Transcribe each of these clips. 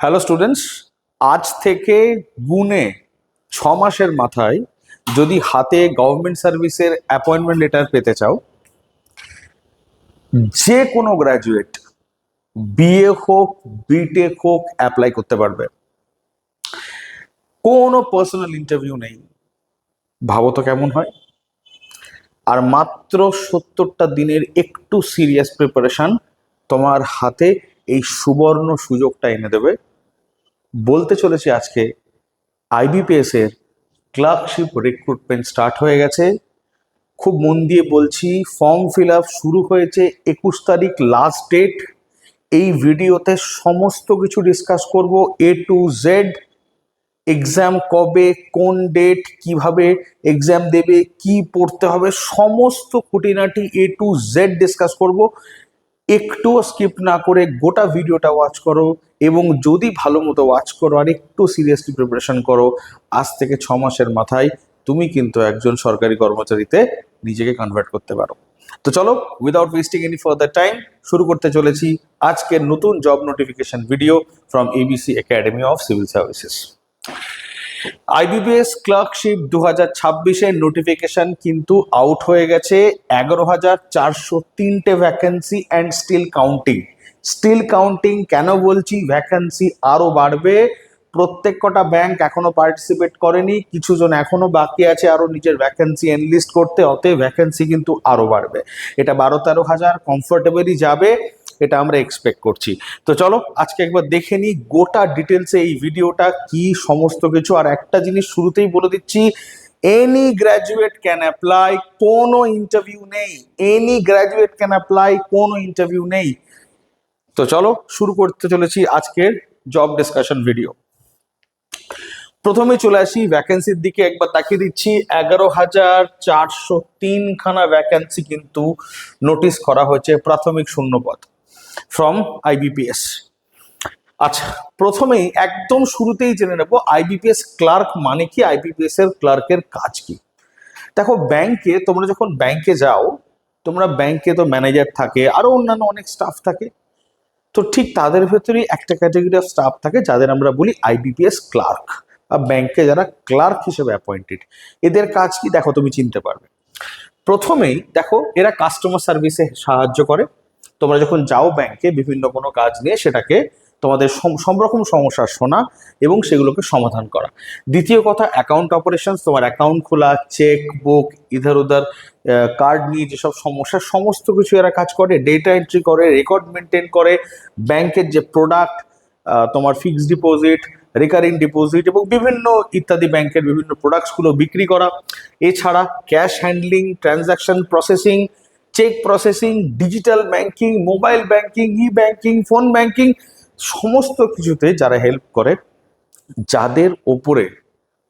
Hello students, আজ থেকে গুনে 6 মাসের মাথায় যদি হাতে গভর্নমেন্ট সার্ভিসের অ্যাপয়েন্টমেন্ট লেটার পেতে চাও, যে কোনো গ্র্যাজুয়েট, বিএ হোক বিটেক হোক, অ্যাপ্লাই করতে পারবে। কোনো পার্সোনাল ইন্টারভিউ নেই। ভাবো তো কেমন হয়। আর মাত্র 70টা দিনের একটু সিরিয়াস প্রিপারেশন তোমার হাতে এই সুবর্ণ সুযোগটা এনে দেবে। বলতে চলেছি আজকে আইবিপিএস এর ক্লার্কশিপ রিক্রুটমেন্ট স্টার্ট হয়ে গেছে। খুব মন দিয়ে বলছি, ফর্ম ফিল আপ শুরু হয়েছে 21 তারিখ লাস্ট ডেট। এই ভিডিওতে সমস্ত কিছু ডিসকাস করব, এ টু জেড। এক্সাম কবে, কোন ডেট, কিভাবে এক্সাম দেবে, কি পড়তে হবে, সমস্ত খুঁটিনাটি এ টু জেড ডিসকাস করব। একটুও স্কিপ না করে গোটা ভিডিওটা ওয়াচ করো, এবং যদি ভালো মতো ওয়াচ করো আর একটু সিরিয়াসলি প্রিপারেশন করো, আজ থেকে 6 মাসের মাথায় তুমি কিন্তু একজন সরকারি কর্মচারীতে নিজেকে কনভার্ট করতে পারো। তো চলো, without wasting any further time, শুরু করতে চলেছি আজকের নতুন job notification video from ABC academy of civil services. IBPS clerkship 2026-এর নোটিফিকেশন কিন্তু আউট হয়ে গেছে। 11,403টে ভ্যাকেন্সি অ্যান্ড স্টিল কাউন্টিং। কেন বলছি ভ্যাকেন্সি আরো বাড়বে? প্রত্যেক কটা ব্যাংক এখনো পার্টিসিপেট করেনি, কিছু জন এখনো বাকি আছে আরো নিজের ভ্যাকেন্সি এনলিস্ট করতে, অতএব ভ্যাকেন্সি কিন্তু আরো বাড়বে। এটা 12-13 হাজার কমফোর্টেবলি যাবে, এটা আমরা এক্সপেক্ট করছি। তো চলো আজকে একবার দেখে নিই গোটা ডিটেলসে এই ভিডিওটা কি সমস্ত কিছু। আর একটা জিনিস শুরুতেই বলে দিচ্ছি, এনি গ্র্যাজুয়েট ক্যান অ্যাপ্লাই, কোনো ইন্টারভিউ নেই। এনি গ্র্যাজুয়েট ক্যান অ্যাপ্লাই, কোনো ইন্টারভিউ নেই। তো চলো শুরু করতে চলেছি আজকের জব ডিসকাশন ভিডিও। প্রথমে চলে আসি ভ্যাকেন্সির দিকে, একবার তাকিয়ে দিচ্ছি। 11,403 খানা ভ্যাকেন্সি কিন্তু নোটিশ করা হয়েছে, প্রাথমিক শূন্যপদ ফ্রম আইবিপিএস। আচ্ছা, প্রথমেই একদম শুরুতেই জেনে নেবো আইবিপিএস ক্লার্ক মানে কি, আইবিপিএস এর ক্লার্কের কাজ কি। দেখো, ব্যাংকে তোমরা যখন ব্যাংকে যাও, তোমরা ব্যাংকে তো ম্যানেজার থাকে, আরো অন্যান্য অনেক স্টাফ থাকে। তো ঠিক তাদের ভেতরেই একটা ক্যাটাগরি অফ স্টাফ থাকে যাদের আমরা বলি আইবিপিএস ক্লার্ক, বা ব্যাংকে যারা ক্লার্ক হিসেবে অ্যাপয়েন্টেড। এদের কাজ কি দেখো, তুমি চিনতে পারবে। প্রথমেই দেখো, এরা কাস্টমার সার্ভিসে সাহায্য করে। তোমরা যখন যাও ব্যাংকে বিভিন্ন কোনো কাজ নিয়ে, সেটাকে তোমাদের সব রকম সমস্যা শোনা এবং সেগুলোকে সমাধান করা। দ্বিতীয় কথা, অ্যাকাউন্ট অপারেশন, তোমার অ্যাকাউন্ট খোলা, চেক বুক, ইধার উধার কার্ড নিয়ে যেসব সমস্যা, সমস্ত কিছু এরা কাজ করে। ডেটা এন্ট্রি করে, রেকর্ড মেনটেন করে, ব্যাংকের যে প্রোডাক্ট, তোমার ফিক্সড ডিপোজিট, রেকারিং ডিপোজিট এবং বিভিন্ন ইত্যাদি ব্যাংকের বিভিন্ন প্রোডাক্টসগুলো বিক্রি করা। এছাড়া cash handling, transaction processing, cheque processing, digital banking, mobile banking, e banking, phone banking, সমস্ত কিছুতে যারা হেল্প করে, যাদের ওপরে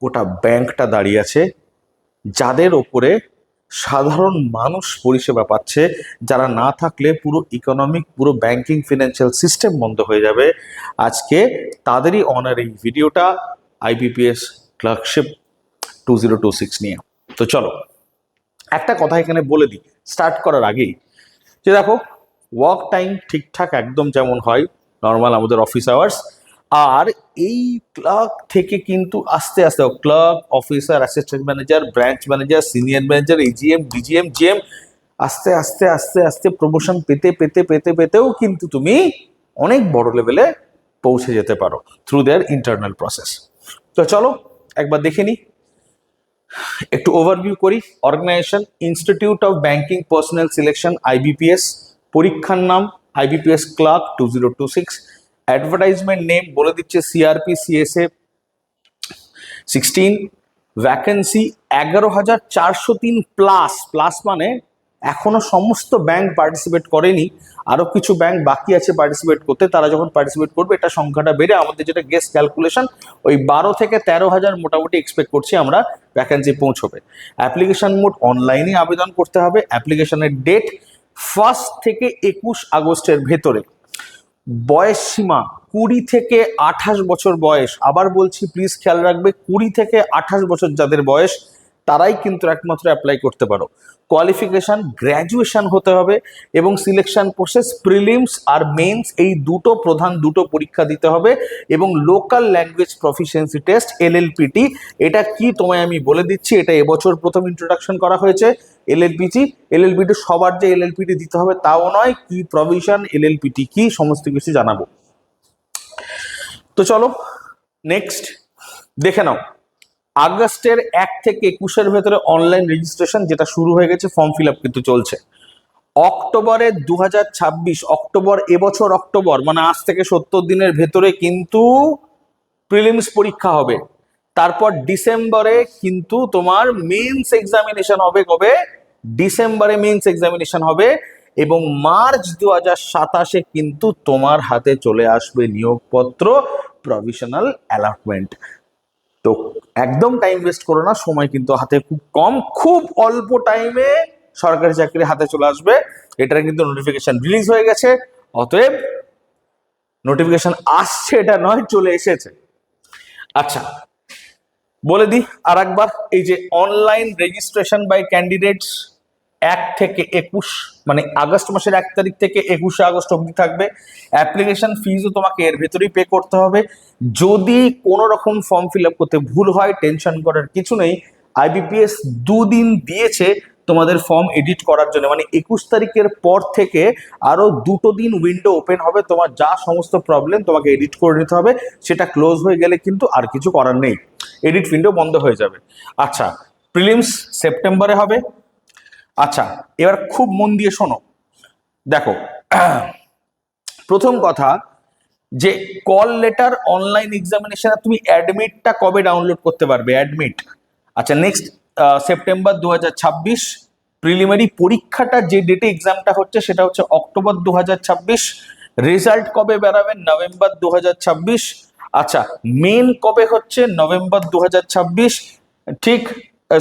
গোটা ব্যাংকটা দাঁড়িয়ে আছে, যাদের ওপরে সাধারণ মানুষ পরিষেবা পাচ্ছে, যারা না থাকলে পুরো ইকোনমিক, পুরো ব্যাংকিং ফিনান্সিয়াল সিস্টেম বন্ধ হয়ে যাবে। আজকে তাদেরই অনার এই ভিডিওটা আইবিপিএস ক্লার্কশিপ 2026 নিয়ে। তো চলো একটা কথা এখানে বলে দিই স্টার্ট করার আগেই, যে দেখো, ওয়ার্ক টাইম ঠিকঠাক একদম যেমন হয় নর্মাল আমাদের অফিস আওয়ার্স। আর এই ক্লার্ক থেকে কিন্তু আস্তে আস্তে clerk, officer, assistant manager, branch manager, senior manager, AGM, DGM, GM, আস্তে আস্তে আস্তে আস্তে প্রমোশন পেতে পেতে পেতে পেতেও কিন্তু তুমি অনেক বড় লেভেলে পৌঁছে যেতে পারো থ্রু দেয়ার ইন্টারনাল প্রসেস। তো চলো একবার দেখে নিই, একটু ওভারভিউ করি। Organisation institute of banking personnel selection, IBPS. পরীক্ষার নাম আইবিপিএস ক্লার্ক 2026। অ্যাডভার্টাইজমেন্ট নেম বলে দিচ্ছে CRP CSA 16। Vacancy 11,403 plus. Plus মানে এখনো সমস্ত ব্যাংক পার্টিসিপেট করেনি, আরো কিছু ব্যাংক বাকি আছে পার্টিসিপেট করতে। তারা যখন পার্টিসিপেট করবে, এটা সংখ্যাটা বেড়ে আমাদের যেটা গেস ক্যালকুলেশন, ওই 12 থেকে 13 হাজার মোটামুটি এক্সপেক্ট করছি আমরা ভ্যাকেন্সি পৌঁছবে। অ্যাপ্লিকেশন মোড অনলাইনে আবেদন করতে হবে। অ্যাপ্লিকেশনের ডেট 1 থেকে 21 আগস্টের ভেতরে। বয়স সীমা 20 থেকে 28 বছর বয়স। আবার বলছি, প্লিজ খেয়াল রাখবে, 20 থেকে 28 বছর যাদের বয়স, তারাই কিন্তু একমাত্র অ্যাপ্লাই করতে পারো। কোয়ালিফিকেশন গ্র্যাজুয়েশন হতে হবে এবং সিলেকশন প্রসেস প্রিলিমস আর মেন্স এই প্রধান দুটো পরীক্ষা দিতে হবে এবং local language proficiency test LLPT। এটা কি তোমায় আমি বলে দিচ্ছি, এটা এবছর প্রথম ইন্ট্রোডাকশন করা হয়েছে। LLPT সবার যে LLPT দিতে হবে তাও নয়, কি প্রভিশন LLPT কি সমস্ত কিছু জানাবো। তো চলো নেক্সট দেখে নাও। আগস্টের 1 থেকে 21-এর ভেতরে অনলাইন রেজিস্ট্রেশন যেটা শুরু হয়ে গেছে, ফর্ম ফিল আপ কিন্তু চলছে। অক্টোবরে 2026 অক্টোবর, এবছর অক্টোবর মানে আজ থেকে 70 দিনের ভেতরে কিন্তু প্রিলিমস পরীক্ষা হবে। তারপর ডিসেম্বরে কিন্তু তোমার মেন্স এক্সামিনেশন হবে। কবে? ডিসেম্বরে মেন্স এক্সামিনেশন হবে এবং মার্চ 2027-এ কিন্তু তোমার হাতে চলে আসবে নিয়োগপত্র, প্রভিশনাল অ্যালটমেন্ট। তো একদম টাইম ওয়েস্ট করো না, সময় কিন্তু হাতে খুব কম, খুব অল্প টাইমে সরকারি চাকরি হাতে চলে আসবে। এটার কিন্তু নোটিফিকেশন রিলিজ হয়ে গেছে, অতএব নোটিফিকেশন আসছে এটা নয়, চলে এসেছে। আচ্ছা বলে দিই আর একবার, এই যে অনলাইন রেজিস্ট্রেশন বাই ক্যান্ডিডেটস 1 থেকে 21 মানে আগস্ট মাসের 1 তারিখ থেকে 21শে আগস্ট অবধি থাকবে। অ্যাপ্লিকেশন ফিজও তোমাকে এর ভেতরেই পে করতে হবে। যদি কোনো রকম ফর্ম ফিল আপ করতে ভুল হয়, টেনশন করার কিছু নেই। IBPS 2 দিন দিয়েছে তোমাদের ফর্ম এডিট করার জন্য, মানে 21 তারিখের পর থেকে আরো 2 দিন উইন্ডো ওপেন হবে। তোমার যা সমস্ত প্রবলেম তোমাকে এডিট করে নিতে হবে, সেটা ক্লোজ হয়ে গেলে কিন্তু আর কিছু করার নেই, এডিট উইন্ডো বন্ধ হয়ে যাবে। আচ্ছা, প্রিলিমস সেপ্টেম্বরে হবে। আচ্ছা এবার খুব মন দিয়ে শোনো, দেখো প্রথম কথা যে কল লেটার অনলাইন এক্সামিনেশনে তুমি অ্যাডমিটটা কবে ডাউনলোড করতে পারবে? অ্যাডমিট আচ্ছা নেক্সট সেপ্টেম্বর 2026। প্রিলিমিনারি পরীক্ষাটা যে ডেটে এক্সামটা হচ্ছে সেটা হচ্ছে অক্টোবর 2026। রেজাল্ট কবে বেরাবে? নভেম্বর 2026। আচ্ছা মেন কবে হচ্ছে? নভেম্বর 2026। ঠিক,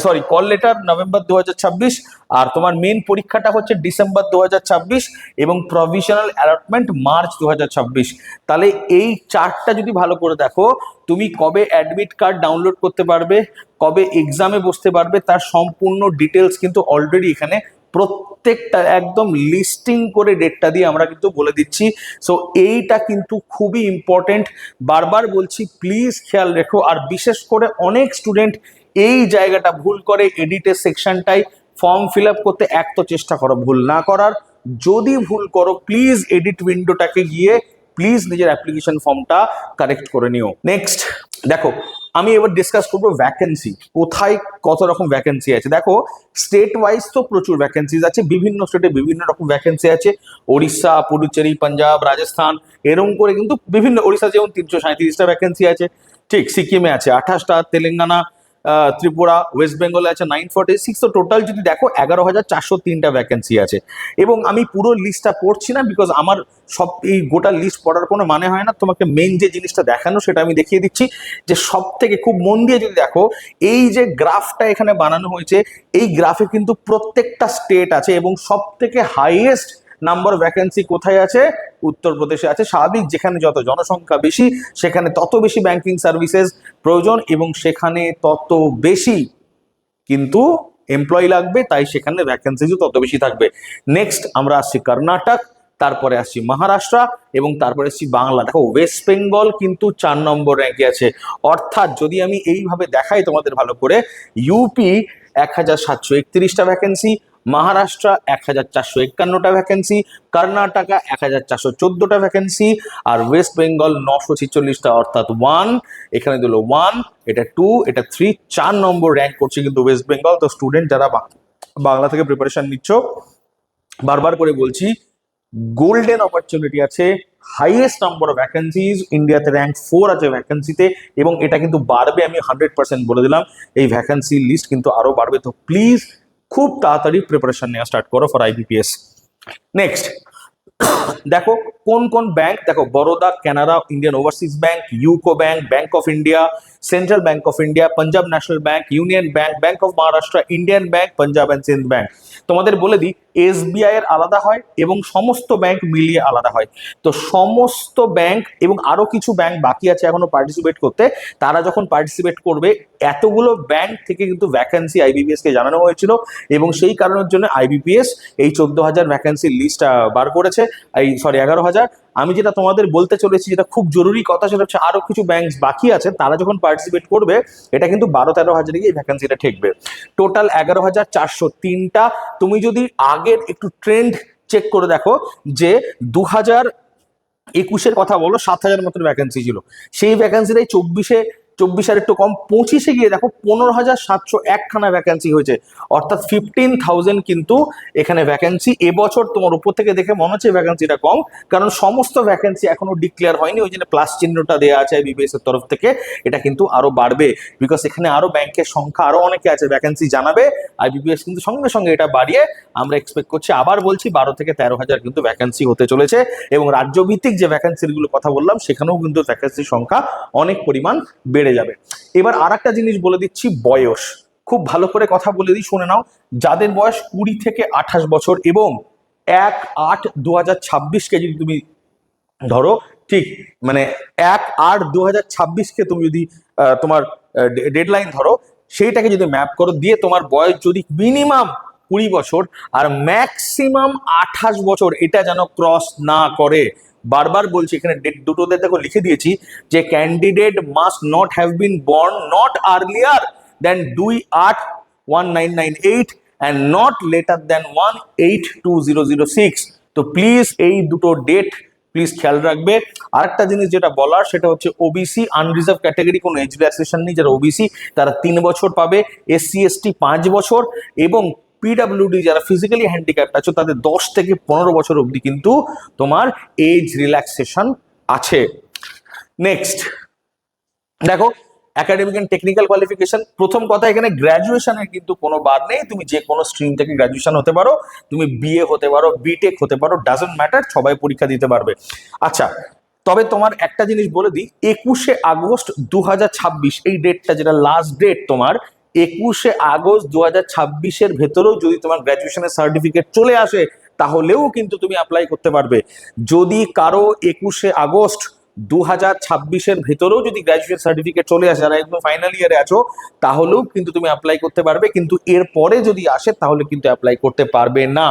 সরি, কল লেটার নভেম্বর 2026 আর তোমার মেন পরীক্ষাটা হচ্ছে ডিসেম্বর 2026 এবং প্রভিশনাল অ্যালটমেন্ট মার্চ 2026। তাহলে এই চার্টটা যদি ভালো করে দেখো, তুমি কবে অ্যাডমিট কার্ড ডাউনলোড করতে পারবে, কবে এক্সামে বসতে পারবে, তার সম্পূর্ণ ডিটেলস কিন্তু অলরেডি এখানে প্রত্যেকটা একদম লিস্টিং করে ডেটটা দিয়ে আমরা কিন্তু বলে দিচ্ছি। সো এইটা কিন্তু খুবই ইম্পর্টেন্ট, বারবার বলছি প্লিজ খেয়াল রেখো। আর বিশেষ করে অনেক স্টুডেন্ট এই জায়গাটা ভুল করে, এডিটের সেকশনটাই ফর্ম ফিল আপ করতে। এক তো চেষ্টা করো ভুল না করার, যদি ভুল করো প্লিজ এডিট উইন্ডোটাকে গিয়ে প্লিজ নিজের অ্যাপ্লিকেশন ফর্মটা কারেক্ট করে নিও। নেক্সট দেখো, আমি এবার ডিসকাস করবো ভ্যাকেন্সি, কোথায় কত রকম ভ্যাকেন্সি আছে। দেখো স্টেট ওয়াইজ তো প্রচুর ভ্যাকেন্সিজ আছে, বিভিন্ন স্টেটে বিভিন্ন রকম ভ্যাকেন্সি আছে। ওড়িশা, পুডুচেরি, পাঞ্জাব, রাজস্থান এরকম করে কিন্তু বিভিন্ন, ওড়িশা যেমন 337টা ভ্যাকেন্সি আছে, ঠিক, সিকিমে আছে 28টা, তেলেঙ্গানা, ত্রিপুরা, ওয়েস্ট বেঙ্গলে আছে 946। তো টোটাল যদি দেখো 11,403টা ভ্যাকেন্সি আছে। এবং আমি পুরো লিস্টটা পড়ছি না, বিকজ আমার সব এই গোটা লিস্ট পড়ার কোনো মানে হয় না। তোমাকে মেন যে জিনিসটা দেখানো সেটা আমি দেখিয়ে দিচ্ছি, যে সব থেকে খুব মন দিয়ে যদি দেখো, এই যে গ্রাফটা এখানে বানানো হয়েছে, এই গ্রাফে কিন্তু প্রত্যেকটা স্টেট আছে এবং সব থেকে হাইয়েস্ট নাম্বার ভ্যাকেন্সি কোথায় আছে? উত্তরপ্রদেশে আছে। স্বাভাবিক, যেখানে যত জনসংখ্যা বেশি সেখানে তত বেশি ব্যাংকিং সার্ভিসেস প্রয়োজন এবং সেখানে তত বেশি কিন্তু এমপ্লয়ি লাগবে, তাই সেখানে ভ্যাকেন্সিও তত বেশি থাকবে। নেক্সট আমরা আসছি কর্ণাটক, তারপরে আসছি মহারাষ্ট্র এবং তারপরে আসছি বাংলা। দেখো ওয়েস্ট বেঙ্গল কিন্তু 4 নম্বর র্যাঙ্কে আছে। অর্থাৎ যদি আমি এইভাবে দেখাই তোমাদের ভালো করে, ইউপি 1731টা ভ্যাকেন্সি, মহারাষ্ট্র 1451টা ভ্যাকেন্সি, কর্ণাটকা 1414টা ভ্যাকেন্সি, আর ওয়েস্ট বেঙ্গল 946টা, অর্থাৎ 1 এখানে দিল 1, এটা 2, এটা 3, 4 নম্বর র্যাঙ্ক করছে কিন্তু ওয়েস্ট বেঙ্গল। তো স্টুডেন্ট যারা বাংলা থেকে প্রিপারেশন নিচ্ছ, বারবার করে বলছি গোল্ডেন অপরচুনিটি আছে, হাইয়েস্ট নাম্বার অফ ভ্যাকেন্সিজ, ইন্ডিয়াতে র্যাঙ্ক 4 আছে ভ্যাকেন্সিতে এবং এটা কিন্তু বাড়বে, আমি 100% বলে দিলাম। এই ভ্যাকেন্সি লিস্ট কিন্তু আরো বাড়বে। তো প্লিজ খুব তাড়াতাড়ি প্রিপারেশন নেওয়া স্টার্ট করো ফর IBPS। নেক্সট দেখো কোন কোন ব্যাংক, দেখো Baroda, Canara, Indian overseas bank, UCO bank, bank of India, central bank of India, Punjab national bank, union bank, bank of Maharashtra, Indian bank, Punjab and Sindh bank. তোমাদের বলে দিই, এসবিআই এর আলাদা হয় এবং সমস্ত ব্যাংক মিলিয়ে আলাদা হয়। তো সমস্ত ব্যাংক এবং আরো কিছু ব্যাংক বাকি আছে এখনো পার্টিসিপেট করতে, তারা যখন পার্টিসিপেট করবে, এতগুলো ব্যাংক থেকে কিন্তু ভ্যাকেন্সি আইবিপিএস কে জানানো হয়েছিল এবং সেই কারণের জন্য আইবিপিএস এই 14,000 ভ্যাকেন্সির লিস্ট বার করেছে। 11,000। আমি যেটা তোমাদের বলতে চলেছি, যেটা খুব জরুরি কথা, সেটা হচ্ছে আরো কিছু ব্যাংক বাকি আছে, তারা যখন পার্টিসিপেট করবে, এটা কিন্তু 12-13 হাজারে এই ভ্যাকেন্সিটা ঠেকবে। টোটাল 11,403টা। তুমি যদি আগের একটু ট্রেন্ড চেক করে দেখো, যে 2021-এর কথা বলো, 7,000 মতো ভ্যাকেন্সি ছিল, সেই ভ্যাকেন্সিটাই 24 আর একটু কম, 25-এ গিয়ে দেখো 15,701খানা ভ্যাকেন্সি হয়েছে, অর্থাৎ 15,000 কিন্তু এখানে ভ্যাকেন্সি। এবছর তোমার উপর থেকে দেখে মনে হচ্ছে ভ্যাকেন্সিটা কম, কারণ সমস্ত ভ্যাকেন্সি এখনো ডিক্লেয়ার হয়নি, ওই জন্য প্লাস চিহ্নটা দেওয়া আছে আইবিপিএস এর তরফ থেকে। এটা কিন্তু আরো বাড়বে, বিকজ এখানে আরো ব্যাংকের সংখ্যা আরো অনেকে আছে, ভ্যাকেন্সি জানাবে আইবিপিএস কিন্তু সঙ্গে সঙ্গে এটা বাড়িয়ে আমরা এক্সপেক্ট করছি, আবার বলছি 12-13 হাজার কিন্তু ভ্যাকেন্সি হতে চলেছে। এবং রাজ্যভিত্তিক যে ভ্যাকেন্সিগুলো কথা বললাম, সেখানেও কিন্তু ভ্যাকেন্সির সংখ্যা অনেক পরিমাণ বেড়ে যাবে। এবার আর একটা জিনিস বলে দিচ্ছি, বয়স। খুব ভালো করে কথা বলে দিই, শুনে নাও। যাদের বয়স 20 থেকে 28 বছর এবং 1/8/2026-কে যদি তুমি ধরো, ঠিক মানে 1/8/2026-কে তুমি যদি তোমার ডেডলাইন ধরো, সেইটাকে যদি ম্যাপ করো, দিয়ে তোমার বয়স যদি মিনিমাম 20 বছর আর ম্যাক্সিমাম 28 বছর, এটা যেন ক্রস না করে। বারবার বলছি, এখানে ডেট দুটোতে দেখো লিখে দিয়েছি যে candidate must not have been born not earlier than 2/8/1998 and not later than 1/8/2006। তো প্লিজ এই দুটো ডেট প্লিজ খেয়াল রাখবে। আরেকটা জিনিস যেটা বলার, সেটা হচ্ছে ওবিসি আনরিজার্ভ ক্যাটাগরি কোনো এজ রিল্যাক্সেশন নেই, যারা ওবিসি তারা 3 বছর পাবে, এসসি এসটি 5 বছর, এবং পিডাব্লিউডি যারা ফিজিক্যালি হ্যান্ডিক্যাপ্ট আছে তাদের 10 থেকে 15 বছর অবধি কিন্তু তোমার এজ রিল্যাক্সেশন আছে। নেক্সট দেখো, একাডেমিক এন্ড টেকনিক্যাল কোয়ালিফিকেশন। প্রথম কথা, এখানে গ্র্যাজুয়েশনের কিন্তু কোনো বাদ নেই, তুমি যে কোনো স্ট্রিম থেকে গ্র্যাজুয়েশন হতে পারো, তুমি বিএ হতে পারো, বিটেক হতে পারো, ডাজন্ট ম্যাটার, সবাই পরীক্ষা দিতে পারবে। আচ্ছা, তবে তোমার একটা জিনিস বলে দিই, 21শে আগস্ট 2026 এই ডেটটা, যেটা লাস্ট ডেট তোমার, 21শে আগস্ট 2026-এর ভেতরেও যদি তোমার গ্র্যাজুয়েশনের সার্টিফিকেট চলে আসে, তাহলেও কিন্তু তুমি অ্যাপ্লাই করতে পারবে। যদি কারো 21শে আগস্ট 2026-এর ভেতরেও যদি গ্র্যাজুয়েশন সার্টিফিকেট চলে আসে, যারা একদম ফাইনাল ইয়ারে আছো, তাহলেও কিন্তু তুমি অ্যাপ্লাই করতে পারবে, কিন্তু এর পরে যদি আসে তাহলে কিন্তু অ্যাপ্লাই করতে পারবে না।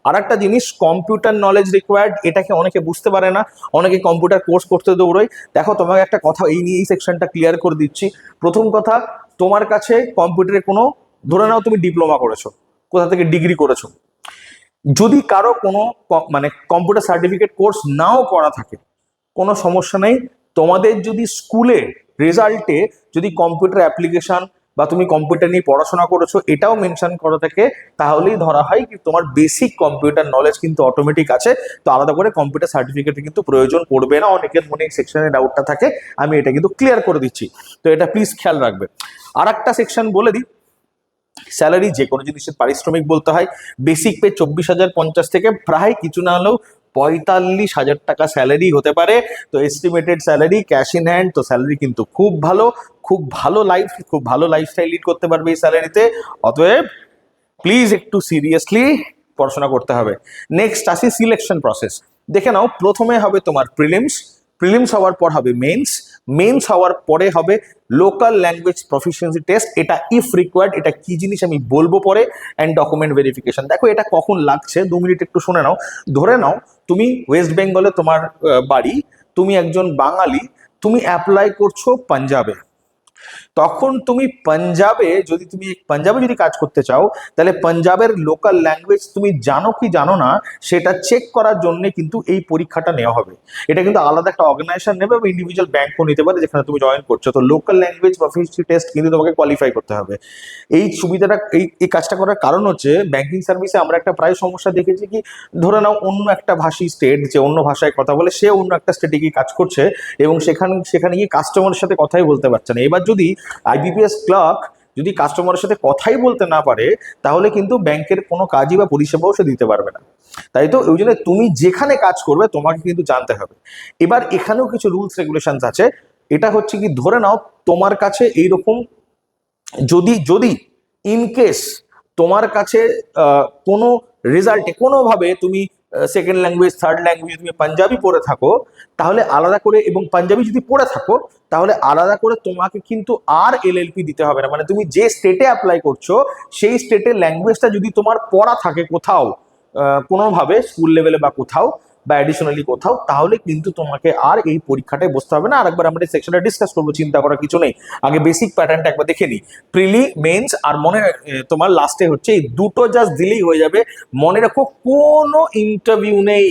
আর একটা জিনিস, কম্পিউটার নলেজ রিকোয়ার্ড, এটাকে অনেকে বুঝতে পারে না, অনেকে কম্পিউটার কোর্স করতে দৌড়োয়। দেখো, তোমাকে একটা কথা এই নিয়ে এই সেকশনটা ক্লিয়ার করে দিচ্ছি। প্রথম কথা, তোমার কাছে কম্পিউটারে কোনো, ধরে নাও তুমি ডিপ্লোমা করেছো, কোথা থেকে ডিগ্রি করেছো, যদি কারো কোনো মানে কম্পিউটার সার্টিফিকেট কোর্স নাও করা থাকে, কোনো সমস্যা নেই। তোমাদের যদি স্কুলে রেজাল্টে যদি কম্পিউটার অ্যাপ্লিকেশন বা তুমি কম্পিউটার নিয়ে পড়াশোনা করেছো এটাও মেনশন করা থাকে, তাহলেই ধরা হয় কি তোমার বেসিক কম্পিউটার নলেজ কিন্তু অটোমেটিক আছে। তো আলাদা করে কম্পিউটার সার্টিফিকেটের কিন্তু প্রয়োজন পড়বে না। অনেকের মনে সেকশনে ডাউটটা থাকে, আমি এটা কিন্তু ক্লিয়ার করে দিচ্ছি, তো এটা প্লিজ খেয়াল রাখবে। আর একটা সেকশন বলে দিই, স্যালারি, যে কোনো জিনিসের পারিশ্রমিক বলতে হয়। বেসিক পে 24,050 থেকে প্রায় কিছু না হলেও 45,000 টাকা স্যালারি হতে পারে। তো estimated salary, cash in hand, তো স্যালারি কিন্তু খুব ভালো, খুব ভালো লাইফস্টাইল লিড করতে পারবে এই স্যালারিতে। অতএব প্লিজ একটু সিরিয়াসলি পড়াশোনা করতে হবে। নেক্সট আসি সিলেকশন প্রসেস। দেখে নাও, প্রথমে হবে তোমার প্রিলিমস হওয়ার পর হবে মেন্স হওয়ার পরে হবে লোকাল ল্যাঙ্গুয়েজ প্রফিসিয়েন্সি টেস্ট। এটা ইফ রিকোয়ার্ড, এটা কি জিনিস আমি বলবো পরে, অ্যান্ড ডকুমেন্ট ভেরিফিকেশন। দেখো এটা কখন লাগছে, 2 মিনিট একটু শুনে নাও। ধরে নাও তুমি ওয়েস্ট বেঙ্গলে তোমার বাড়ি, তুমি একজন বাঙালি, তুমি অ্যাপ্লাই করছো পাঞ্জাবে। তখন তুমি পাঞ্জাবে যদি কাজ করতে চাও, তাহলে পাঞ্জাবের লোকাল ল্যাঙ্গুয়েজ তুমি জানো কি জানো না, সেটা চেক করার জন্য কিন্তু এই পরীক্ষাটা নেওয়া হবে। এটা কিন্তু আলাদা একটা অর্গানাইজেশন নেবে বা ইন্ডিভিজুয়াল ব্যাংকও নিতে পারে, যেখানে তুমি জয়েন করছো। তো লোকাল ল্যাঙ্গুয়েজ প্রফিসিয়েন্সি টেস্ট কিন্তু তোমাকে কোয়ালিফাই করতে হবে। এই সুবিধাটা, এই কাজটা করার কারণ হচ্ছে, ব্যাংকিং সার্ভিসে আমরা একটা প্রায় সমস্যা দেখেছি কি, ধরে নাও অন্য একটা ভাষী স্টেট, যে অন্য ভাষায় কথা বলে, সে অন্য একটা স্টেটে গিয়ে কাজ করছে এবং সেখানে গিয়ে কাস্টমারের সাথে কথাই বলতে পারছে না। এবার যদি আইবিপিএস ক্লার্ক যদি কাস্টমারের সাথে কথাই বলতে না পারে, তাহলে কিন্তু ব্যাংকের কোনো কাজই বা পরিষেবাও সে দিতে পারবে না। তাই তো ওই জন্য তুমি যেখানে কাজ করবে তোমাকে কিন্তু জানতে হবে। এবার এখানেও কিছু রুলস রেগুলেশনস আছে। এটা হচ্ছে কি, ধরে নাও তোমার কাছে এইরকম যদি যদি ইন কেস তোমার কাছে কোনো রেজাল্টে কোনোভাবে তুমি সেকেন্ড ল্যাঙ্গুয়েজ থার্ড ল্যাঙ্গুয়েজ তুমি পাঞ্জাবি পড়ে থাকো, তাহলে আলাদা করে, এবং পাঞ্জাবি যদি পড়ে থাকো তাহলে আলাদা করে তোমাকে কিন্তু আর এলএলপি দিতে হবে না। মানে তুমি যে স্টেটে অ্যাপ্লাই করছো সেই স্টেটের ল্যাঙ্গুয়েজটা যদি তোমার পড়া থাকে কোথাও কোনোভাবে স্কুল লেভেলে বা কোথাও বা অ্যাডিশনালি কোথাও, তাহলে কিন্তু তোমাকে আর এই পরীক্ষাটায় বসতে হবে না। আরেকবার আমরা এই সেকশনটা ডিসকাস করবো, চিন্তা করার কিছু নেই। আগে বেসিক প্যাটার্নটা একবার দেখে নিই, প্রিলি মেন্স আর মনে তোমার লাস্টে হচ্ছে এই দুটো জাস্ট দিলেই হয়ে যাবে। মনে রাখো কোনো ইন্টারভিউ নেই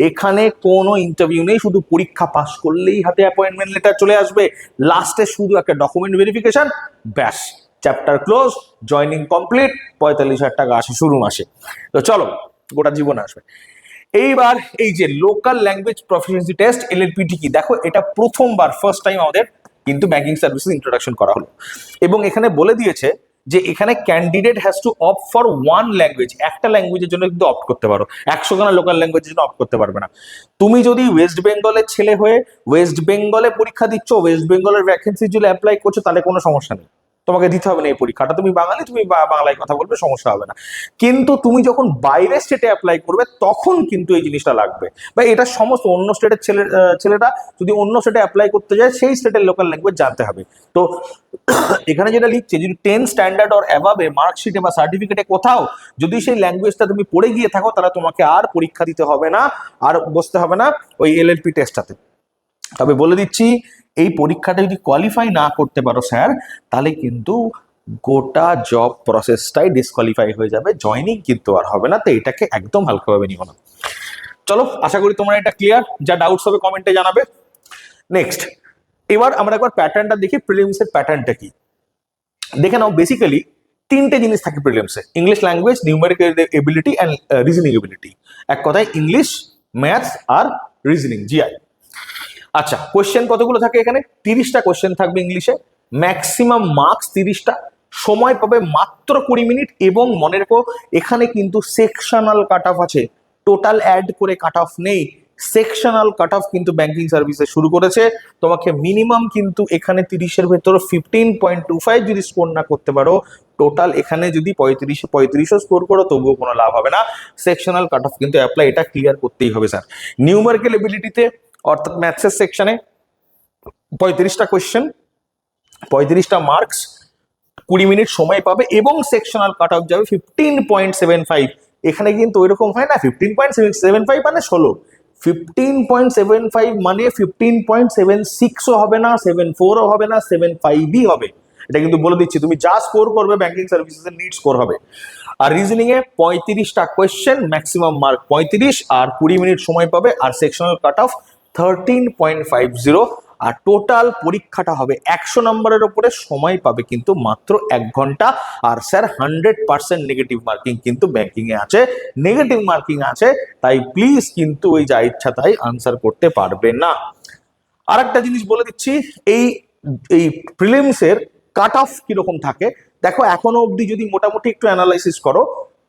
এখানে, কোনো ইন্টারভিউ নেই, শুধু পরীক্ষা পাস করলেই হাতে অ্যাপয়েন্টমেন্ট লেটার চলে আসবে। লাস্টে শুধু একটা ডকুমেন্ট ভেরিফিকেশন, ব্যাস, চ্যাপ্টার ক্লোজ, জয়নিং কমপ্লিট, 45,000 টাকা আসে শুরু মাসে। তো চলো, গোটা জীবন আসবে। এইবার এই যে লোকাল ল্যাঙ্গুয়েজ প্রফিসিয়েন্সি টেস্ট এলএলপিটি কি, দেখো এটা প্রথমবার ফার্স্ট টাইম আমাদের কিন্তু ব্যাংকিং সার্ভিসেস ইন্ট্রোডাকশন করা হলো, এবং এখানে বলে দিয়েছে যে এখানে candidate has to opt for one language, একটা ল্যাঙ্গুয়েজের জন্য কিন্তু অপ্ট করতে পারো, 100 লোকাল ল্যাঙ্গুয়েজের জন্য অপ্ট করতে পারবে না। তুমি যদি ওয়েস্ট বেঙ্গলের ছেলে হয়ে ওয়েস্ট বেঙ্গলে পরীক্ষা দিচ্ছ, ওয়েস্ট বেঙ্গলের ভ্যাকেন্সির জন্য অ্যাপ্লাই করছো, তাহলে কোনো সমস্যা নেই, তোমাকে দিতে হবে না এই পরীক্ষাটা। তুমি বাঙালি, তুমি বাংলায় কথা বলবে, সমস্যা হবে না। কিন্তু তুমি যখন বাইরে স্টেটে অ্যাপ্লাই করবে তখন কিন্তু এই জিনিসটা লাগবে, বা এটা সমস্ত অন্য স্টেটের ছেলেরা যদি অন্য স্টেটে অ্যাপ্লাই করতে যায় সেই স্টেটের লোকাল ল্যাঙ্গুয়েজ জানতে হবে। তো এখানে যেটা লিখছে, যদি 10 স্ট্যান্ডার্ড অর অ্যাভাবে মার্কশিটে বা সার্টিফিকেটে কোথাও যদি সেই ল্যাঙ্গুয়েজটা তুমি পড়ে গিয়ে থাকো, তাহলে তোমাকে আর পরীক্ষা দিতে হবে না, আর বসতে হবে না ওই এলএলপি টেস্টটাতে। তবে বলে দিচ্ছি, এই পরীক্ষাটা যদি কোয়ালিফাই না করতে পারো স্যার, তাহলে কিন্তু গোটা জব প্রসেসটাই ডিসকোয়ালিফাই হয়ে যাবে, জয়নিং কিন্তু আর হবে না। তো এটাকে একদম হালকাভাবে নিও না। চলো, আশা করি তোমরা এটা ক্লিয়ার। যা ডাউটস হবে কমেন্টে জানাবে। নেক্সট, এবার আমরা একবার প্যাটার্নটা দেখি, প্রিলিমসের প্যাটার্নটা কি দেখে নাও। বেসিক্যালি 3টে জিনিস থাকে প্রিলিমসে: English language, numerical ability and reasoning ability. এক কথায় ইংলিশ, ম্যাথস আর রিজনিং, জিআই। আচ্ছা, কোশ্চেন কতগুলো থাকে এখানে? 30টা কোশ্চেন থাকবে ইংলিশে, ম্যাক্সিমাম মার্কস 30টা, সময় পাবে মাত্র 20 মিনিট। এবং মনে রেখো, এখানে কিন্তু সেকশনাল কাট অফ আছে, টোটাল অ্যাড করে কাট অফ নেই। সেকশনাল কাট অফ কিন্তু ব্যাংকিং সার্ভিসে শুরু করেছে। তোমাকে মিনিমাম কিন্তু এখানে 30-এর ভেতর 15.25 যদি স্কোর না করতে পারো, টোটাল এখানে যদি 35-35 স্কোর করো তবুও কোনো লাভ হবে না। সেকশনাল কাট অফ কিন্তু অ্যাপ্লাই, এটা ক্লিয়ার করতেই হবে স্যার। নিউমেরিক্যাল এবিলিটিতে অর্থাৎ ম্যাথসের সেকশনে 35টা কোয়েশ্চেন, 35টা মার্কস, 20 মিনিট সময় পাবে, এবং সেকশনাল কাট অফ যাবে 15.75। এখানে কিন্তু ওইরকম হয় না 15.75 মানে 16, 15.75 মানে 15.76ও হবে না, 74ও হবে না, 75ই হবে। এটা কিন্তু বলে দিচ্ছি, তুমি যা স্কোর করবে ব্যাংকিং সার্ভিসেসের নিট স্কোর হবে। আর রিজনিং এ 35টা কোয়েশ্চেন, ম্যাক্সিমাম মার্ক 35, আর 20 মিনিট সময় পাবে, আর সেকশনাল কাট অফ 13.50। আর টোটাল পরীক্ষাটা হবে 100 নম্বরের উপরে, সময় পাবে কিন্তু মাত্র 1 ঘন্টা। আর স্যার 100% নেগেটিভ মার্কিং কিন্তু ব্যাংকিং এ আছে, নেগেটিভ মার্কিং আছে, তাই প্লিজ কিন্তু ওই যা ইচ্ছা তাই আনসার করতে পারবে না। আর একটা জিনিস বলে দিচ্ছি, এই এই প্রিলিমসের কাট অফ কিরকম থাকে দেখো। এখনো অবধি যদি মোটামুটি একটু অ্যানালাইসিস করো,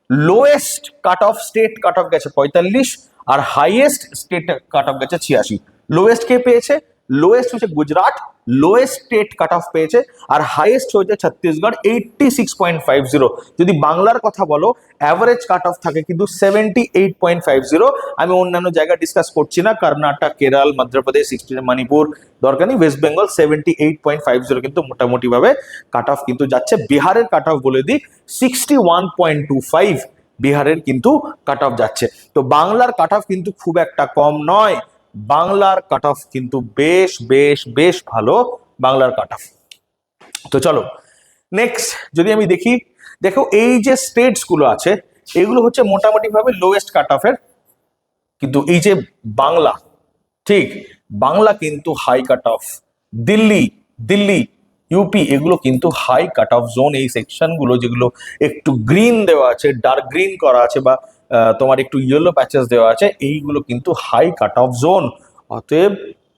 lowest cut off state cut off গেছে 45, আর হাইয়েস্ট স্টেট কাট অফ গেছে 86। লোয়েস্ট কে পেয়েছে? লোয়েস্ট হচ্ছে Gujarat, lowest state cut off পেয়েছে, আর হাইয়েস্ট হচ্ছে ছত্তিশগড় 86.50। যদি বাংলার কথা বলো, অ্যাভারেজ কাট অফ থাকে কিন্তু 78.50। আমি অন্যান্য জায়গা ডিসকাস করছি না, কর্ণাটক, কেরল, মধ্যপ্রদেশ 16, মণিপুর দরকার নেই, ওয়েস্ট বেঙ্গল 78.50 কিন্তু মোটামুটি ভাবে কাট অফ কিন্তু যাচ্ছে। বিহারের কাট অফ বলে দিই 61.25, বিহারের কিন্তু কাট অফ যাচ্ছে। তো বাংলার কাট অফ কিন্তু খুব একটা কম নয়, বাংলার কাট অফ কিন্তু বেশ বেশ বেশ ভালো বাংলার কাট অফ। তো চলো নেক্সট যদি আমি দেখি, দেখো এই যে স্টেটস গুলো আছে এগুলো হচ্ছে মোটামুটি ভাবে লোয়েস্ট কাট অফের, কিন্তু এই যে বাংলা, ঠিক, বাংলা কিন্তু high cut off. Delhi, Delhi, UP এগুলো কিন্তু হাই কাট অফ জোন। এই সেকশন গুলো যেগুলো একটু গ্রিন দেওয়া আছে, ডার্ক গ্রিন করা আছে, বা তোমার একটু ইয়েলো প্যাচেস দেওয়া আছে, এইগুলো কিন্তু হাই কাট অফ জোন। অতএব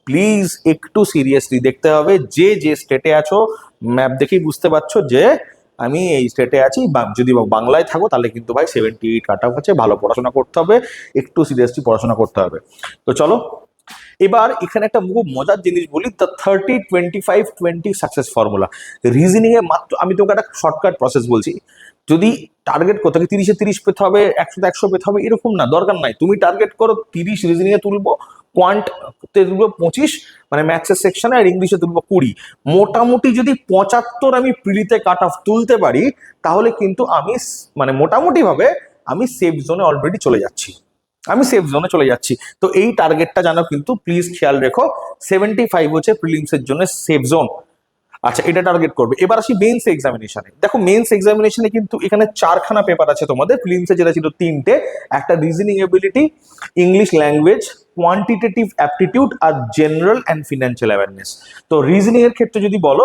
প্লিজ একটু সিরিয়াসলি দেখতে হবে। যে যে স্টেটে আছো, ম্যাপ দেখেই বুঝতে পারছো যে আমি এই স্টেটে আছি। যদি বাংলায় থাকো তাহলে কিন্তু ভাই 78 কাট অফ আছে, ভালো পড়াশোনা করতে হবে, একটু সিরিয়াসলি পড়াশোনা করতে হবে। তো চলো এবার এখানে একটা খুব মজার জিনিস বলি, দ্য 30-25-20 সাকসেস ফর্মুলা। রিজনিং এ মাত্র আমি তোমাকে একটা শর্টকাট প্রসেস বলছি, যদি টার্গেট করতে হবে 30-এ 30 পেতে হবে, 100-তে 100 পেতে হবে, এরকম না, দরকার নাই। তুমি টার্গেট করো 30 রিজনিং এ তুলবো, কোয়ান্টতে তুলবো 25, মানে ম্যাথসের সেকশনে, আর ইংলিশে তুলবো 20। মোটামুটি যদি 75 আমি প্রিলিতে কাট অফ তুলতে পারি, তাহলে কিন্তু আমি মানে মোটামুটি ভাবে আমি সেফ জোনে অলরেডি চলে যাচ্ছি, আমি সেফ জোনে চলে যাচ্ছি। তো এই টার্গেটটা জানো কিন্তু প্লিজ খেয়াল রেখো, 75 হচ্ছে প্রিলিমসের জন্য সেফ জোন। আচ্ছা, এটা টার্গেট করবে। এবার আসি মেন্স এক্সামিনেশনে। দেখো মেন্স এক্সামিনেশনে কিন্তু এখানে 4খানা পেপার আছে তোমাদের, প্রিলিমসে যেটা ছিল 3টে, একটা reasoning ability, English language, quantitative aptitude, আর জেনারেল অ্যান্ড ফিনান্সিয়াল অ্যাওয়ারনেস। তো রিজনিং এর ক্ষেত্রে যদি বলো,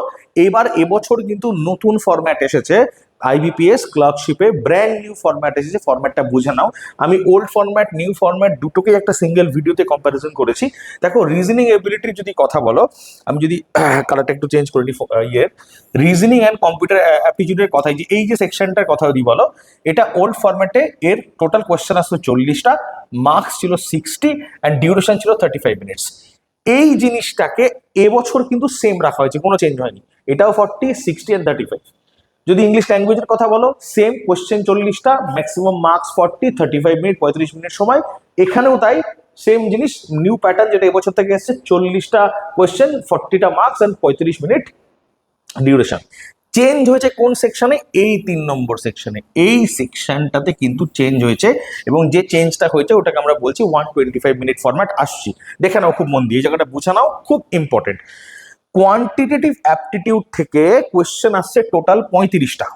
এবছর কিন্তু নতুন ফরম্যাট এসেছে আইবিপিএস ক্লার্কশিপে, ব্র্যান্ড নিউ ফরম্যাট এসেছে। ফরম্যাটটা বুঝে নাও, আমি ওল্ড ফরম্যাট নিউ ফরম্যাট দুটোকেই একটা সিঙ্গেল ভিডিওতে কম্প্যারিজন করেছি। দেখো রিজনিং এবিলিটির যদি কথা বলো, আমি যদি কালারটা একটু চেঞ্জ করে নিই, রিজনিং অ্যান্ড কম্পিউটার অ্যাপটিটিউডের কথাই, যে এই যে সেকশনটার কথা যদি বলো, এটা ওল্ড ফরম্যাটে, এর টোটাল কোয়েশ্চেন আসতো 40টা, মার্কস ছিল 60 অ্যান্ড ডিউরেশন ছিল 35 মিনিটস। এই জিনিসটাকে এবছর কিন্তু সেম রাখা হয়েছে, কোনো চেঞ্জ হয়নি। এটাও 40, 60 অ্যান্ড 35। যদি ইংলিশ ল্যাঙ্গুয়েজের কথা বলো, সেম কোয়েশ্চেন 40টা, ম্যাক্সিমাম মার্কস 40, 35 মিনিট, 35 মিনিট সময়। এখানেও তাই, সেম জিনিস, নিউ প্যাটার্ন যেটা এবছর থেকে এসেছে, 40টা কোয়েশ্চেন, 40টা marks and 35 minute duration. Change হয়েছে কোন সেকশনে? এই 3 নম্বর সেকশনে, এই সেকশনটাতে কিন্তু চেঞ্জ হয়েছে, এবং যে চেঞ্জটা হয়েছে ওটাকে আমরা বলছি 125 মিনিট ফরম্যাট। আসছি, দেখে নাও খুব মন দিয়ে, এই জায়গাটা বুঝে নাও, খুব ইম্পর্টেন্ট। কোয়ান্টিটেটিভ অ্যাপটিটিউড থেকে কোয়েশ্চেন আসছে টোটাল 35টা,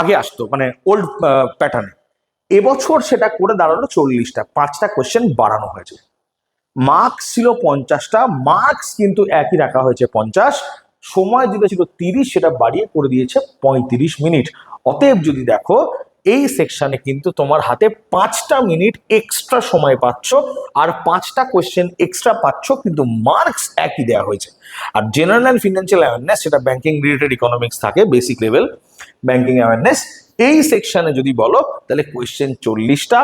আগে আসতো মানে ওল্ড প্যাটার্নে। এবছর সেটা করে দাঁড়ালো 40টা, 5টা কোয়েশ্চেন বাড়ানো হয়েছে। মার্কস ছিল 50টা, মার্কস কিন্তু একই রাখা হয়েছে 50, সময় যেটা ছিল 30 সেটা বাড়িয়ে করে দিয়েছে 35 মিনিট। অতএব যদি দেখো, এই সেকশনে কিন্তু তোমার হাতে 5টা মিনিট এক্সট্রা সময় পাচ্ছ, আর 5টা কোয়েশ্চেন এক্সট্রা পাচ্ছ, কিন্তু মার্কস একই দেওয়া হয়েছে। আর জেনারেল অ্যান্ড ফিনান্সিয়াল অ্যাওয়ারনেস, সেটা ব্যাংকিং রিলেটেড ইকোনমিক্স থাকে, বেসিক লেভেল ব্যাংকিং অ্যাওয়ারনেস। এই সেকশনে যদি বলো, তাহলে কোয়েশ্চেন 40টা,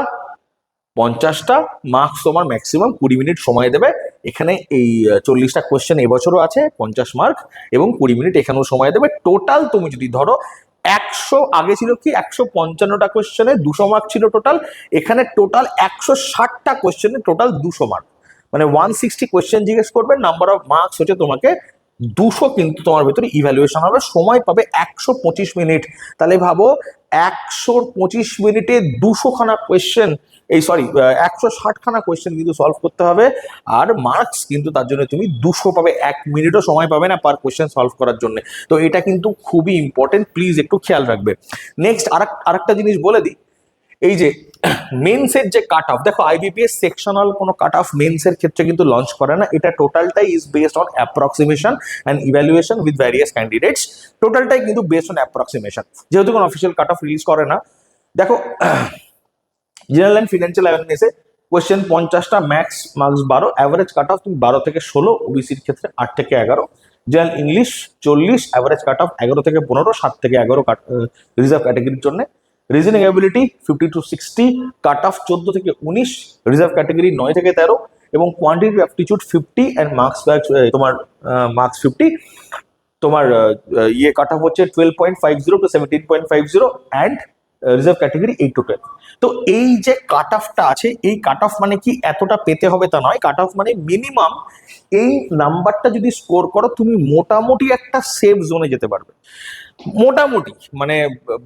50টা, মার্কস তোমার ম্যাক্সিমাম 20 মিনিট সময় দেবে। এখানে এই 40টা কোয়েশ্চেন এবছরও আছে, 50 মার্ক এবং 20 মিনিট এখানেও সময় দেবে। টোটাল তুমি যদি ধরো 100, আগে ছিল কি 155টা কোয়েশ্চেনে 200 মার্ক ছিল টোটাল, এখানে টোটাল 160টা কোয়েশ্চেনে টোটাল 200 মার্ক, মানে 160 কোয়েশ্চেন জিজ্ঞেস করবে, নাম্বার অফ মার্কস হচ্ছে তোমাকে 200, কিন্তু তোমার ভেতরে ইভ্যালুয়েশন হবে, সময় পাবে 125 মিনিট। তাহলে ভাবো 125 মিনিটে 200খানা কোয়েশ্চেন, এই সরি 160খানা কোয়েশ্চেন কিন্তু সলভ করতে হবে, আর মার্কস কিন্তু তার জন্য তুমি 200 পাবে, 1 মিনিটও সময় পাবে না পার কোয়েশ্চেন সলভ করার জন্য। তো এটা কিন্তু খুবই ইম্পর্টেন্ট, প্লিজ একটু খেয়াল রাখবে। নেক্সট আরেকটা জিনিস বলে দিই, এই যে মেন্সের যে কাট অফ, দেখো আইবিপিএস সেকশনাল কোনো কাট অফ মেন্সের ক্ষেত্রে কিন্তু লঞ্চ করে না, এটা টোটালটাই is based on approximation and evaluation with various candidates. টোটালটাই কিন্তু বেসড অন অ্যাপ্রক্সিমেশন, যেহেতু কোনো অফিসিয়াল কাট অফ রিলিজ করে না। দেখো জেনারেল অ্যান্ড ফিনান্সিয়াল অ্যাওয়ারনেসে কোয়েশ্চেন 50টা, max marks 12, average cut off তুমি 12 থেকে 16, ওবিসির ক্ষেত্রে 8 থেকে 11। General English 40, average cut off 11 থেকে 15, 7 থেকে 11 রিজার্ভ ক্যাটাগরির জন্য। Reasoning ability 50 to 60, cut off 14 থেকে 19, রিজার্ভ ক্যাটাগরি 9 থেকে 13, এবং কোয়ান্টিটিভ অ্যাপটিটিউড 50 অ্যান্ড মার্কস তোমার মার্কস 50, তোমার ইয়ে কাট অফ হচ্ছে 12.50 to 17.50, and reserve category 8 to 12। তো এই যে কাট অফটা আছে, এই কাট অফ মানে কি এতটা পেতে হবে তা নয়, কাট অফ মানে মিনিমাম এই নাম্বারটা যদি স্কোর করো, তুমি মোটামুটি একটা সেফ জোনে যেতে পারবে। মোটামুটি মানে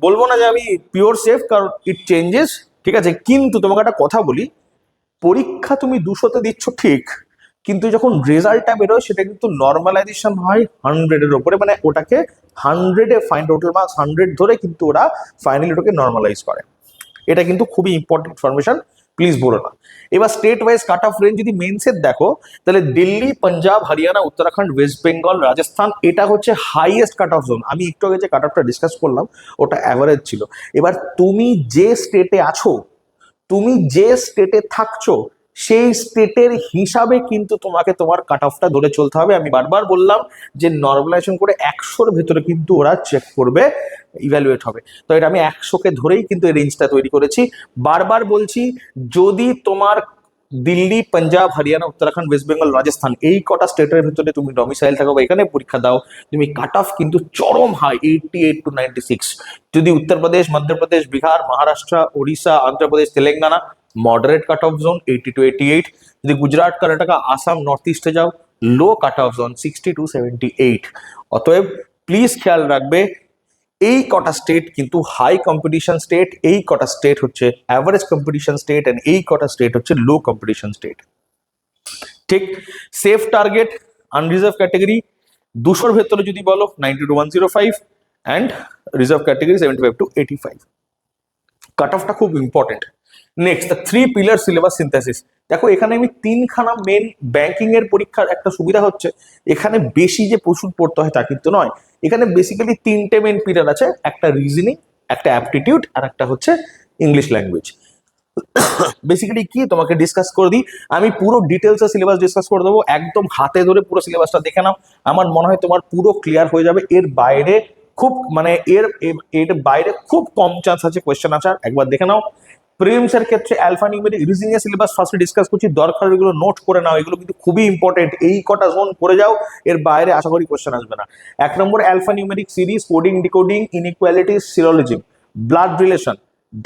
বলবো না যে আমি পিওর সেফ, কারণ ইট চেঞ্জেস, ঠিক আছে। কিন্তু তোমাকে একটা কথা বলি, পরীক্ষা তুমি 200তে দিচ্ছ ঠিক, কিন্তু যখন রেজাল্টটা বেরোয় সেটা কিন্তু নর্মালাইজেশন হয় 100-এর ওপরে, মানে ওটাকে 100-এ ফাইন টোটাল মার্কস 100 ধরে কিন্তু ওরা ফাইনালি ওটাকে নর্মালাইজ করে। এটা কিন্তু খুবই ইম্পর্টেন্ট ইনফরমেশন, প্লিজ বলো না। এবার state wise cut off range যদি মেন্সের দেখো, তাহলে দিল্লি, পাঞ্জাব, হরিয়ানা, উত্তরাখণ্ড, ওয়েস্ট বেঙ্গল, রাজস্থান, এটা হচ্ছে হাইয়েস্ট কাট অফ জোন। আমি একটু আগে যে কাট অফটা ডিসকাস করলাম ওটা অ্যাভারেজ ছিল। এবার তুমি যে স্টেটে আছো, তুমি যে স্টেটে থাকছো, সেই স্টেটের হিসাবে কিন্তু তোমাকে তোমার কাট অফটা ধরে চলতে হবে। আমি বারবার বললাম যে নর্মালাইজেশন করে 100-র ভেতরে কিন্তু ওরা চেক করবে, ইভ্যালুয়েট হবে। তো এটা আমি 100কে ধরেই কিন্তু এই রেঞ্জটা তৈরি করেছি। বারবার বলছি, যদি তোমার দিল্লি, পাঞ্জাব, হরিয়ানা, উত্তরাখণ্ড, ওয়েস্ট বেঙ্গল, রাজস্থান, এই কটা স্টেটের ভিতরে তুমি ডমিসাইল থাকো বা এখানে পরীক্ষা দাও, তুমি কাট অফ কিন্তু চরম হাই 88 to 96। যদি Uttar Pradesh, Madhya Pradesh, Bihar, Maharashtra, Odisha, Andhra Pradesh, Telangana, moderate cut off zone 80 to 88। যদি গুজরাট, কর্ণাটক, আসাম, নর্থ ইস্টে যাও, লো কাট অফ জোন 60 to 78। অতএব প্লিজ খেয়াল রাখবে, এই কটা স্টেট কিন্তু হাই কম্পিটিশন স্টেট, এই কটা স্টেট হচ্ছে অ্যাভারেজ কম্পিটিশন স্টেট, এন্ড এই কটা স্টেট হচ্ছে লো কম্পিটিশন স্টেট। ঠিক, সেফ টার্গেট আনরিজার্ভ ক্যাটাগরি 200-র ভেতরে যদি বলো 90 to 105, and reserve category 75 to 85। কাট অফটা খুব important. Next, the 3 pillar syllabus synthesis. দেখো এখানে আমি 3খানা মেন ব্যাংকিং এর পরীক্ষার একটা সুবিধা হচ্ছে, এখানে বেশি যে প্রচুর পড়তে হয় তা কিন্তু নয়। এখানে বেসিক্যালি 3টে মেন পিলার আছে, একটা রিজনিং, একটা অ্যাপটিটিউড, আর একটা হচ্ছে ইংলিশ ল্যাঙ্গুয়েজ। বেসিক্যালি কি তোমাকে ডিসকাস করে দিই, আমি পুরো ডিটেলসে সিলেবাস ডিসকাস করে দেবো, একদম হাতে ধরে পুরো সিলেবাসটা দেখে নাও, আমার মনে হয় তোমার পুরো ক্লিয়ার হয়ে যাবে। এর বাইরে খুব মানে এর বাইরে খুব কম চান্স আছে কোয়েশ্চেন আসার, একবার দেখে নাও। প্রিলিমস এর ক্ষেত্রে অ্যালফা নিউমেরিক রিজনিং এর সিলেবাস ফার্স্টে ডিসকাস করছি, দরকার এগুলো নোট করে নাও, এগুলো কিন্তু খুবই ইম্পর্টেন্ট, এই কটা জোন করে যাও, এর বাইরে আশা করি কোয়েশ্চেন আসবে না। 1 নম্বর alpha numeric series, coding, decoding, inequality, syllogism, blood relation,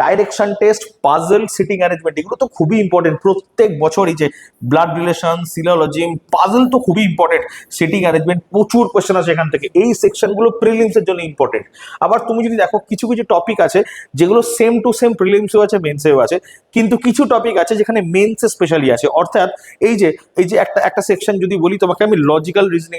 direction test, puzzle, seating arrangement, এগুলো তো খুবই ইম্পর্টেন্ট প্রত্যেক বছরই, যে ব্লাড রিলেশন, সিলোলজিম, পাজল তো খুবই ইম্পর্টেন্ট, সিটিং অ্যারেঞ্জমেন্ট প্রচুর কোয়েশ্চেন আছে এখান থেকে, এই সেকশনগুলো প্রিলিমসের জন্য ইম্পর্টেন্ট। আবার তুমি যদি দেখো কিছু কিছু টপিক আছে যেগুলো সেম টু সেম প্রিলিমসেও আছে, মেন্সেও আছে, কিন্তু কিছু টপিক আছে যেখানে মেন্সে স্পেশালি আছে। অর্থাৎ এই যে একটা সেকশন যদি বলি তোমাকে আমি, লজিক্যাল রিজনিং,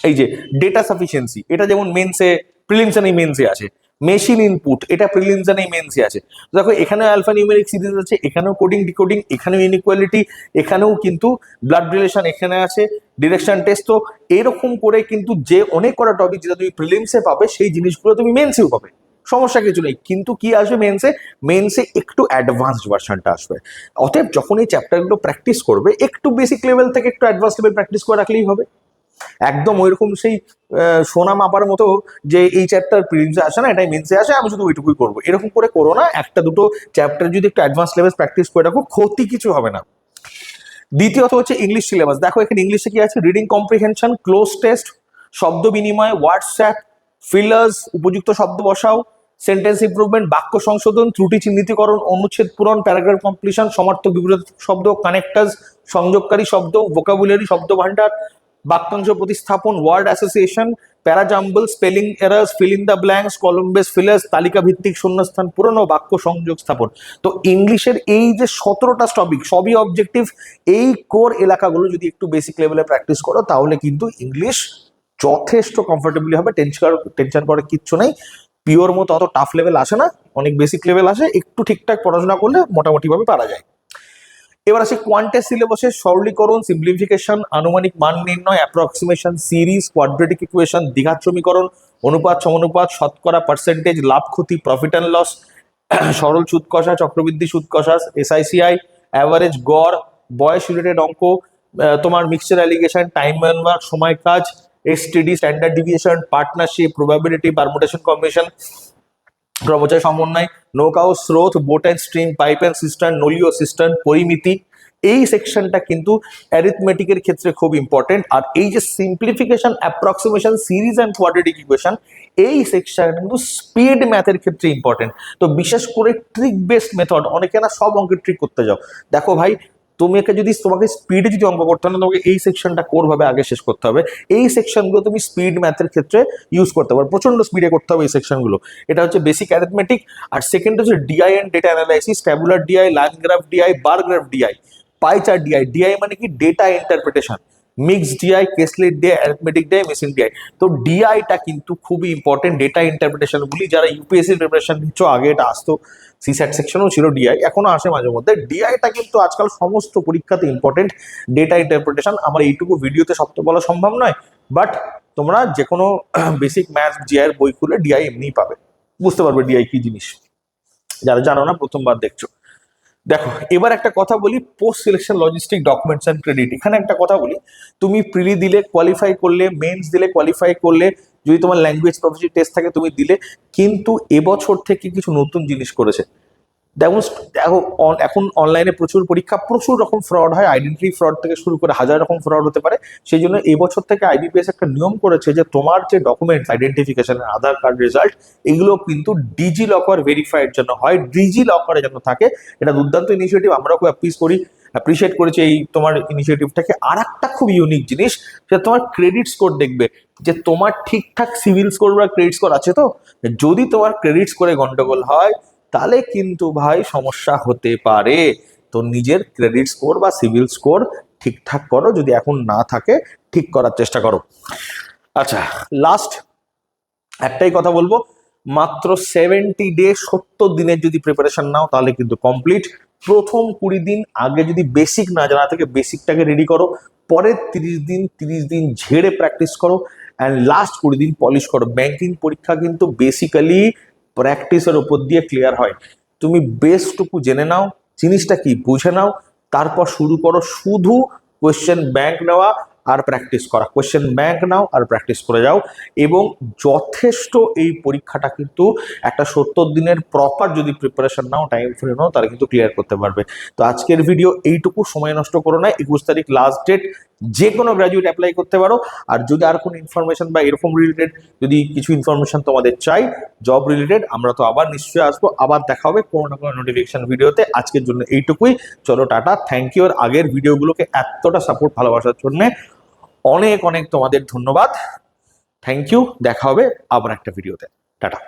এই যে ডেটা সাফিসিয়েন্সি, এটা যেমন মেন্সে, প্রিলিমসে নেই, মেন্সে আছে। মেশিন ইনপুট, এটা প্রিলিমসে নেই, মেন্সে আছে। দেখো এখানেও অ্যালফা নিউমেরিক সিরিজ আছে, এখানেও কোডিং ডিকোডিং, এখানেও ইনইকুয়ালিটি, এখানেও কিন্তু ব্লাড রিলেশন, এখানে আছে ডিরেকশন টেস্ট। তো এরকম করে কিন্তু যে অনেক কটা টপিক যেটা তুমি প্রিলিমসে পাবে সেই জিনিসগুলো তুমি মেন্সেও পাবে, সমস্যা কিছু নেই। কিন্তু কি আসবে মেন্সে একটু অ্যাডভান্সড ভার্সনটা আসবে। অতএব যখন এই চ্যাপ্টারগুলো প্র্যাকটিস করবে, একটু বেসিক লেভেল থেকে একটু অ্যাডভান্স লেভেল প্র্যাকটিস করে রাখলেই হবে। একদম ওইরকম সেই সোনা মাপার মতো যে এই চ্যাপ্টার প্রিলিমসে আসে না, এটাই মেন্সে আসে, আমি শুধু ওইটুকুই করবো, এরকম করে করো না। একটা দুটো চ্যাপ্টার যদি একটু অ্যাডভান্স লেভেল প্র্যাকটিস করে রাখো, ক্ষতি কিছু হবে না। দ্বিতীয়ত হচ্ছে ইংলিশ সিলেবাস। দেখো এখানে ইংলিশে কি আছে, রিডিং কম্প্রিহেনশন, ক্লোজ টেস্ট, শব্দ বিনিময়, হোয়াটসঅ্যাপ, ফিলার্স, উপযুক্ত শব্দ বসাও, সেন্টেন্স ইমপ্রুভমেন্ট, বাক্য সংশোধন, ত্রুটি চিহ্নিতকরণ, অনুচ্ছেদ পূরণ, প্যারাগ্রাফ কমপ্লিশন, সমার্থক বিপরীত শব্দ, কানেক্টার্স, সংযোগকারী শব্দ, ভোকাবুলারি, শব্দ ভান্ডার, বাক্যাংশ প্রতিস্থাপন, word association, parajumble, spelling errors, fill in the blanks, column base fillers, তালিকা ভিত্তিক শূন্যস্থান পূরণ ও বাক্য সংযোগ স্থাপন। তো ইংলিশের এই যে 17টা টপিক সবই অবজেক্টিভ, এই কোর এলাকাগুলো যদি একটু বেসিক লেভেলে প্র্যাকটিস করো তাহলে কিন্তু ইংলিশ যথেষ্ট কমফোর্টেবলি হবে। টেনশন করার কিচ্ছু নেই। পিওর মতো অত টাফ লেভেল আসে না, অনেক বেসিক লেভেল আসে, একটু ঠিকঠাক পড়াশোনা করলে মোটামুটি ভাবে পারা যায়। এবার আসে কোয়ান্টের সিলেবাসের সরলীকরণ, সিম্পলিফিকেশন, আনুমানিক মান নির্ণয়, অ্যাপ্রক্সিমেশন, সিরিজ, কোয়াড্রেটিক ইকুয়েশন, দ্বিঘাত সমীকরণ, অনুপাত সমানুপাত, শতকরা, পার্সেন্টেজ, লাভ ক্ষতি, প্রফিট অ্যান্ড লস, সরল সুদ কষা, চক্রবৃদ্ধি সুদ কষা, এসআইসিআই, অ্যাভারেজ, গড়, বয়স রিলেটেড অঙ্ক, তোমার মিক্সচার অ্যালিগেশন, টাইম ওয়ার্ক, সময় কাজ, STD, standard deviation, partnership, probability, permutation combination, ক্রমচারী সমন্বয়, নৌকা ও স্রোত, boat and stream, pipe and cistern, নলীয় সিস্টার্ন, পরিমিতি, এই সেকশনটা কিন্তু অ্যারিথমেটিকের ক্ষেত্রে খুব ইম্পর্টেন্ট। আর এই যে simplification, approximation, series and quadratic equation, এই সেকশনটা কিন্তু স্পিড ম্যাথের ক্ষেত্রে ইম্পর্টেন্ট। তো বিশেষ করে ট্রিক বেসড মেথড, অনেকে না সব অঙ্কের ট্রিক করতে যাও, দেখো ভাই তোমাকে স্পিডে যদি অঙ্ক করতে হবে না, তোমাকে এই সেকশনটা কোর ভাবে আগে শেষ করতে হবে। এই সেকশনগুলো তুমি স্পিড ম্যাথের ক্ষেত্রে ইউজ করতে পারো, প্রচন্ড স্পিডে করতে হবে এই সেকশনগুলো। এটা হচ্ছে বেসিক অ্যারিথমেটিক। আর সেকেন্ড হচ্ছে DI and data analysis, tabular DI, line graph DI, bar graph DI, pie chart DI. DI মানে কি, data interpretation, mix DI, caselet DI, arithmetic DI, machine DI. তো ডিআইটা কিন্তু খুবই ইম্পর্টেন্ট, ডেটা ইন্টারপ্রিটেশন বলি। যারা ইউপিএসসি প্রিপারেশন নিচ্ছ, আগে এটা আসতো, সিস্যাট সেকশনও ছিল ডিআই, এখনো আসে মাঝে মধ্যে। ডিআইটা কিন্তু আজকাল সমস্ত পরীক্ষাতে ইম্পর্টেন্ট, ডেটা ইন্টারপ্রিটেশন। আমার এইটুকু ভিডিওতে সব তো বলা সম্ভব নয়, বাট তোমরা যে কোনো বেসিক ম্যাথ জিআই বই খুলে ডিআই এমনিই পাবে, বুঝতে পারবে ডিআই কি জিনিস, যারা জানো না প্রথমবার দেখছো। দেখো এবার একটা কথা বলি, post selection logistic, documents and credit. এখানে একটা কথা বলি, তুমি প্রিলি দিলে, কোয়ালিফাই করলে, মেন্স দিলে, কোয়ালিফাই করলে, যদি তোমার ল্যাঙ্গুয়েজ প্রফেসি টেস্ট থাকে তুমি দিলে, কিন্তু এবছর থেকে কিছু নতুন জিনিস করেছে। দেখো দেখো এখন অনলাইনে প্রচুর পরীক্ষা, প্রচুর রকম ফ্রড হয়, আইডেন্টিটি ফ্রড থেকে শুরু করে হাজার রকম ফ্রড হতে পারে। সেই জন্য এই বছর থেকে আইবিপিএস একটা নিয়ম করেছে যে তোমার যে ডকুমেন্টস আইডেন্টিফিকেশন, আধার কার্ড, রেজাল্ট, এগুলো কিন্তু ডিজি লকার ভেরিফাইড যেন হয়, ডিজি লকারে যেন থাকে। এটা দুর্দান্ত ইনিশিয়েটিভ, আমরাও খুব অ্যাপ্রিসিয়েট করেছি এই তোমার ইনিশিয়েটিভটাকে। আর একটা খুব ইউনিক জিনিস, সেটা তোমার ক্রেডিট স্কোর দেখবে যে তোমার ঠিকঠাক সিভিল স্কোর বা ক্রেডিট স্কোর আছে তো। যদি তোমার ক্রেডিট স্কোরে গন্ডগোল হয় তাহলে কিন্তু ভাই সমস্যা হতে পারে। তো নিজের ক্রেডিট স্কোর বা সিভিল স্কোর ঠিকঠাক করো, যদি এখন না থাকে ঠিক করার চেষ্টা করো। আচ্ছা, লাস্ট একটাই কথা বলবো, মাত্র 70 ডে, 70 দিনের যদি প্রিপারেশন নাও তাহলে কিন্তু কমপ্লিট। প্রথম 20 দিন আগে যদি বেসিক না জানা থেকে বেসিকটাকে রেডি করো, পরের 30 দিন ঝেড়ে প্র্যাকটিস করো, অ্যান্ড লাস্ট 20 দিন পলিশ করো। ব্যাংকিং পরীক্ষা কিন্তু বেসিক্যালি প্র্যাকটিসের উপর দিয়ে ক্লিয়ার হয়। তুমি বেসটুকু জেনে নাও, জিনিসটা কি বুঝে নাও, তারপর শুরু করো শুধু কোয়েশ্চেন ব্যাংক নেওয়া আর প্র্যাকটিস করা। কোয়েশ্চেন ব্যাংক নাও আর প্র্যাকটিস করে যাও, এবং যথেষ্ট এই পরীক্ষাটা কিন্তু একটা 70 দিনের প্রপার যদি প্রিপারেশন নাও, টাইম ফ্রেম নাও, তাহলে কিন্তু ক্লিয়ার করতে পারবে। তো আজকের ভিডিও এইটুকু, সময় নষ্ট করো না। 21 তারিখ লাস্ট ডেট, যে কোনো গ্র্যাজুয়েট অ্যাপ্লাই করতে পারো। আর যদি আর কোনো ইনফরমেশন বা এরকম রিলেটেড যদি কিছু ইনফরমেশন তোমাদের চাই জব রিলেটেড, আমরা তো আবার নিশ্চয়ই আসবো, আবার দেখা হবে কোনো না কোনো নোটিফিকেশন ভিডিওতে। আজকের জন্য এইটুকুই, চলো টাটা, থ্যাংক ইউ। আর আগের ভিডিওগুলোকে এতটা সাপোর্ট ভালোবাসার জন্য অনেক অনেক তোমাদের ধন্যবাদ। থ্যাংক ইউ, দেখা হবে আবার একটা ভিডিওতে। টাটা।